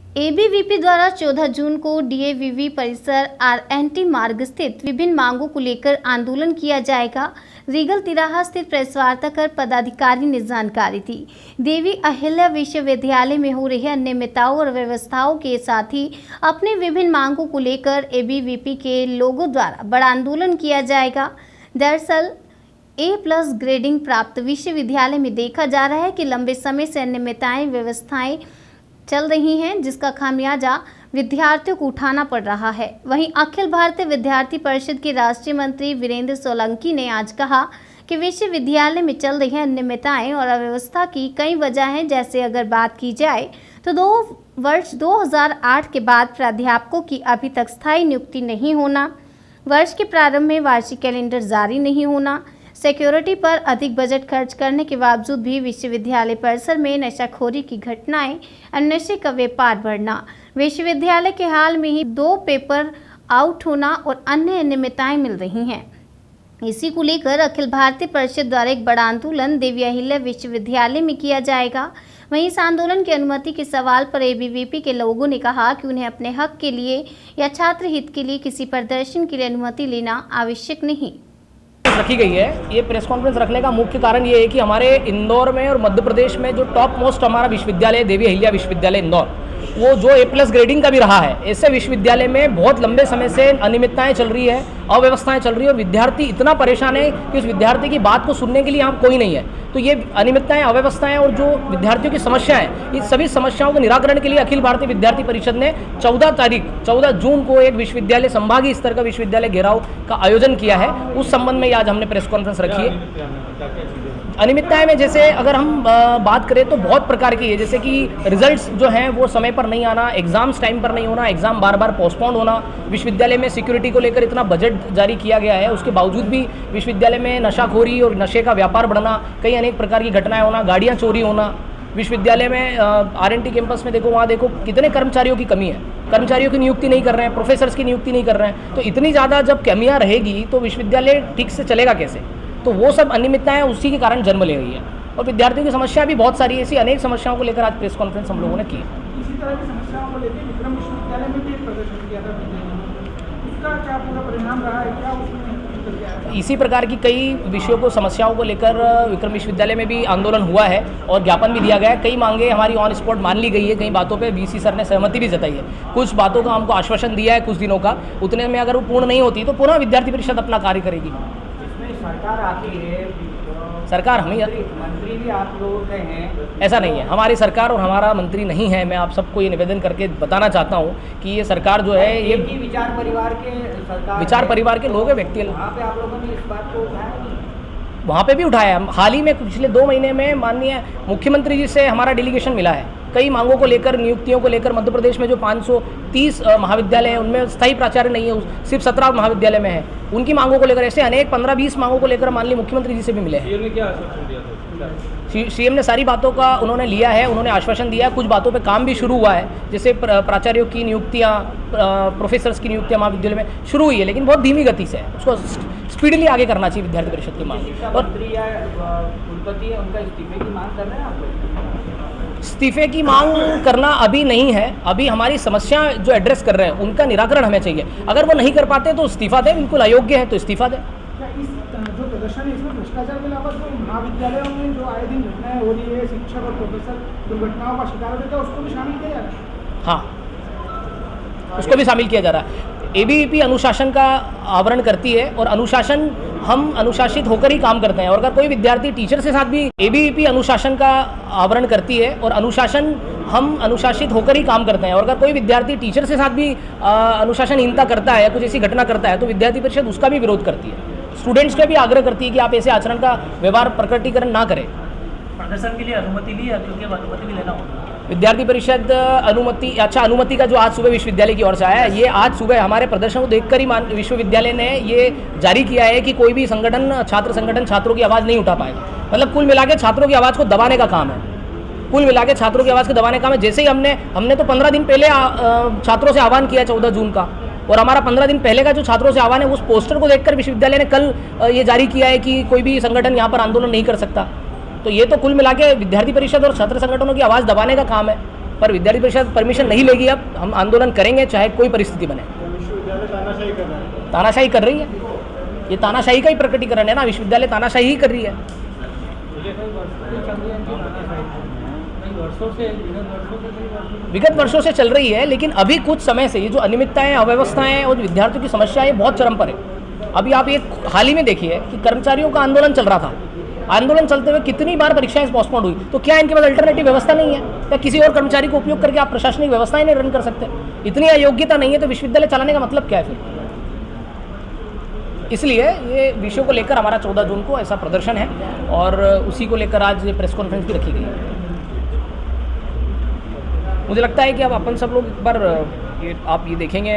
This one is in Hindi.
एबीवीपी द्वारा 14 जून को डीएवीवी परिसर आरएनटी मार्ग स्थित विभिन्न मांगों को लेकर आंदोलन किया जाएगा। रीगल तिराहा स्थित प्रेस वार्ता कर पदाधिकारी ने जानकारी दी। देवी अहिल्या विश्वविद्यालय में हो रही अनियमितताओं और व्यवस्थाओं के साथ ही अपने विभिन्न मांगों को लेकर एबीवीपी के लोगों द्वारा बड़ा आंदोलन किया जाएगा। दरअसल A+ ग्रेडिंग प्राप्त विश्वविद्यालय में देखा जा रहा है कि लंबे समय से अनियमितताएं व्यवस्थाएं चल रही हैं, जिसका खामियाजा विद्यार्थियों को उठाना पड़ रहा है। वहीं अखिल भारतीय विद्यार्थी परिषद के राष्ट्रीय मंत्री वीरेंद्र सोलंकी ने आज कहा कि विश्वविद्यालय में चल रही अनियमितताएं और अव्यवस्था की कई वजह हैं। जैसे अगर बात की जाए तो वर्ष 2008 के बाद प्राध्यापकों की अभी तक स्थायी नियुक्ति नहीं होना, वर्ष के प्रारंभ में वार्षिक कैलेंडर जारी नहीं होना, सिक्योरिटी पर अधिक बजट खर्च करने के बावजूद भी विश्वविद्यालय परिसर में नशाखोरी की घटनाएं और नशे का व्यापार बढ़ना, विश्वविद्यालय के हाल में ही 2 पेपर आउट होना और अन्य अनियमितताएं मिल रही हैं। इसी को लेकर अखिल भारतीय परिषद द्वारा एक बड़ा आंदोलन देवी अहिल्या विश्वविद्यालय में किया जाएगा। वहीं इस आंदोलन की अनुमति के सवाल पर एबीवीपी के लोगों ने कहा कि उन्हें अपने हक के लिए या छात्र हित के लिए किसी प्रदर्शन के लिए अनुमति लेना आवश्यक नहीं रखी गई है। ये प्रेस कॉन्फ्रेंस रखने का मुख्य कारण ये है कि हमारे इंदौर में और मध्य प्रदेश में जो टॉप मोस्ट हमारा विश्वविद्यालय देवी अहिल्या विश्वविद्यालय इंदौर, वो जो A+ ग्रेडिंग का भी रहा है, ऐसे विश्वविद्यालय में बहुत लंबे समय से अनियमितताएं चल रही है, अव्यवस्थाएं चल रही है और विद्यार्थी इतना परेशान है कि उस विद्यार्थी की बात को सुनने के लिए यहाँ कोई नहीं है। तो ये अनियमितताएं, अव्यवस्थाएं और जो विद्यार्थियों की समस्याएं, इस सभी समस्याओं के निराकरण के लिए अखिल भारतीय विद्यार्थी परिषद ने 14 जून को एक विश्वविद्यालय संभागीय स्तर का विश्वविद्यालय घेराव का आयोजन किया है। उस संबंध में आज हमने प्रेस कॉन्फ्रेंस रखी है। अनियमितताएं में जैसे अगर हम बात करें तो बहुत प्रकार की है, जैसे कि रिजल्ट्स जो हैं वो समय पर नहीं आना, एग्जाम्स टाइम पर नहीं होना, एग्जाम बार बार पोस्टपोन्ड होना, विश्वविद्यालय में सिक्योरिटी को लेकर इतना बजट जारी किया गया है, उसके बावजूद भी विश्वविद्यालय में नशाखोरी और नशे का व्यापार बढ़ना, कई अनेक प्रकार की घटनाएं होना, गाड़ियाँ चोरी होना। विश्वविद्यालय में आरएनटी कैंपस में देखो, वहाँ देखो कितने कर्मचारियों की कमी है, कर्मचारियों की नियुक्ति नहीं कर रहे हैं, प्रोफेसर्स की नियुक्ति नहीं कर रहे हैं। तो इतनी ज़्यादा जब कमियाँ रहेगी तो विश्वविद्यालय ठीक से चलेगा कैसे? तो वो सब अनियमितताएं उसी के कारण जन्म ले रही है और विद्यार्थियों की समस्या भी बहुत सारी, ऐसी अनेक समस्याओं को लेकर आज प्रेस कॉन्फ्रेंस हम लोगों ने की। इसी तरह की समस्याओं को लेकर विक्रम विश्वविद्यालय में भी एक प्रदर्शन किया था, उसका क्या पूरा परिणाम रहा है, क्या उसमें? इसी प्रकार की कई विषयों को, समस्याओं को लेकर विक्रम विश्वविद्यालय में भी आंदोलन हुआ है और ज्ञापन भी दिया गया है। कई मांगे हमारी ऑन स्पॉट मान ली गई है, कई बातों पे वीसी सर ने सहमति भी जताई है, कुछ बातों का हमको आश्वासन दिया है कुछ दिनों का, उतने में अगर वो पूर्ण नहीं होती तो पुनः विद्यार्थी परिषद अपना कार्य करेगी। सरकार आती है, सरकार हम ही, मंत्री भी आप लोग के हैं, ऐसा नहीं है। हमारी सरकार और हमारा मंत्री नहीं है। मैं आप सबको ये निवेदन करके बताना चाहता हूँ कि ये सरकार जो है ये विचार परिवार के सरकार, विचार परिवार के लोग हैं, व्यक्ति। वहाँ पे आप लोगों ने इस बात को उठाया? वहाँ पे भी उठाया। हाल ही में पिछले 2 महीने में माननीय मुख्यमंत्री जी से हमारा डेलीगेशन मिला है, कई मांगों को लेकर, नियुक्तियों को लेकर। मध्य प्रदेश में जो 530 महाविद्यालय हैं उनमें स्थायी प्राचार्य नहीं है, सिर्फ 17 महाविद्यालय में है, उनकी मांगों को लेकर ऐसे अनेक 15-20 मांगों को लेकर माननीय मुख्यमंत्री जी से भी मिले हैं। सीएम ने क्या आश्वासन दिया था? सीएम ने सारी बातों का उन्होंने लिया है, उन्होंने आश्वासन दिया है। कुछ बातों पे काम भी शुरू हुआ है, जैसे प्राचार्यों की नियुक्तियाँ, प्रोफेसर्स की नियुक्तियाँ महाविद्यालय में शुरू हुई है, लेकिन बहुत धीमी गति से है। उसको स्पीडली आगे करना चाहिए विद्यार्थी परिषद की मांग। और कुलपति है, उनका इस्तीफे की मांग कर रहे हैं आप लोग? इस्तीफे की मांग करना अभी नहीं है। अभी हमारी समस्या जो एड्रेस कर रहे हैं उनका निराकरण हमें चाहिए। अगर वो नहीं कर पाते तो इस्तीफा दें, बिल्कुल अयोग्य है तो इस्तीफा दें। इस जो प्रदर्शन है इसमें भ्रष्टाचार के अलावा जो महाविद्यालयों में जो आए दिन घटनाएं हो रही है, शिक्षक और प्रोफेसर दुर्घटनाओं का शिकार होते हैं, उसको भी शामिल किया जा रहा है? हाँ, उसको भी शामिल किया जा रहा है। एबीवीपी अनुशासन का आवरण करती है और अनुशासन, हम अनुशासित होकर ही काम करते हैं। और अगर कोई विद्यार्थी टीचर के साथ भी, एबीवीपी अनुशासन का आवरण करती है और अनुशासन, हम अनुशासित होकर ही काम करते हैं। और अगर कोई विद्यार्थी टीचर के साथ भी अनुशासनहीनता करता है, कुछ ऐसी घटना करता है, तो विद्यार्थी परिषद उसका भी विरोध करती है। स्टूडेंट्स का भी आग्रह करती है कि आप ऐसे आचरण का व्यवहार प्रकटीकरण ना करें। प्रदर्शन के लिए अनुमति ली है, क्योंकि अनुमति भी लेना होगा। विद्यार्थी परिषद अनुमति का जो आज सुबह विश्वविद्यालय की ओर से आया है, ये आज सुबह हमारे प्रदर्शन को देखकर ही विश्वविद्यालय ने ये जारी किया है कि कोई भी संगठन, छात्र संगठन छात्रों की आवाज़ नहीं उठा पाएगा। मतलब कुल मिला के छात्रों की आवाज़ को दबाने का काम है, कुल मिला के छात्रों की आवाज़ को दबाने का काम है। जैसे ही हमने तो 15 दिन पहले छात्रों से आह्वान किया 14 जून का, और हमारा 15 दिन पहले का जो छात्रों से आह्वान है उस पोस्टर को देखकर विश्वविद्यालय ने कल ये जारी किया है कि कोई भी संगठन यहाँ पर आंदोलन नहीं कर सकता। तो ये तो कुल मिला के विद्यार्थी परिषद और छात्र संगठनों की आवाज़ दबाने का काम है। पर विद्यार्थी परिषद परमिशन नहीं लेगी। अब हम आंदोलन करेंगे चाहे कोई परिस्थिति बने। विश्वविद्यालय तानाशाही कर रहा है। तानाशाही कर रही है, ये तानाशाही का ही प्रकटीकरण है ना। विश्वविद्यालय तानाशाही ही कर रही है। विगत वर्षों से चल रही है, लेकिन अभी कुछ समय से ये जो अनियमितताएं, अव्यवस्थाएं और विद्यार्थियों की समस्या है बहुत चरम पर है। अभी आप ये हाल ही में देखिए कि कर्मचारियों का आंदोलन चल रहा था। आंदोलन चलते हुए कितनी बार परीक्षाएं पोस्टपोन हुई। तो क्या इनके पास अल्टरनेटिव व्यवस्था नहीं है? या किसी और कर्मचारी को उपयोग करके आप प्रशासनिक व्यवस्थाएं नहीं रन कर सकते? इतनी अयोग्यता नहीं है तो विश्वविद्यालय चलाने का मतलब क्या है फिर? इसलिए ये विषयों को लेकर हमारा 14 जून को ऐसा प्रदर्शन है और उसी को लेकर आज ये प्रेस कॉन्फ्रेंस भी रखी गई है। मुझे लगता है कि अब अपन सब लोग एक बार आप ये देखेंगे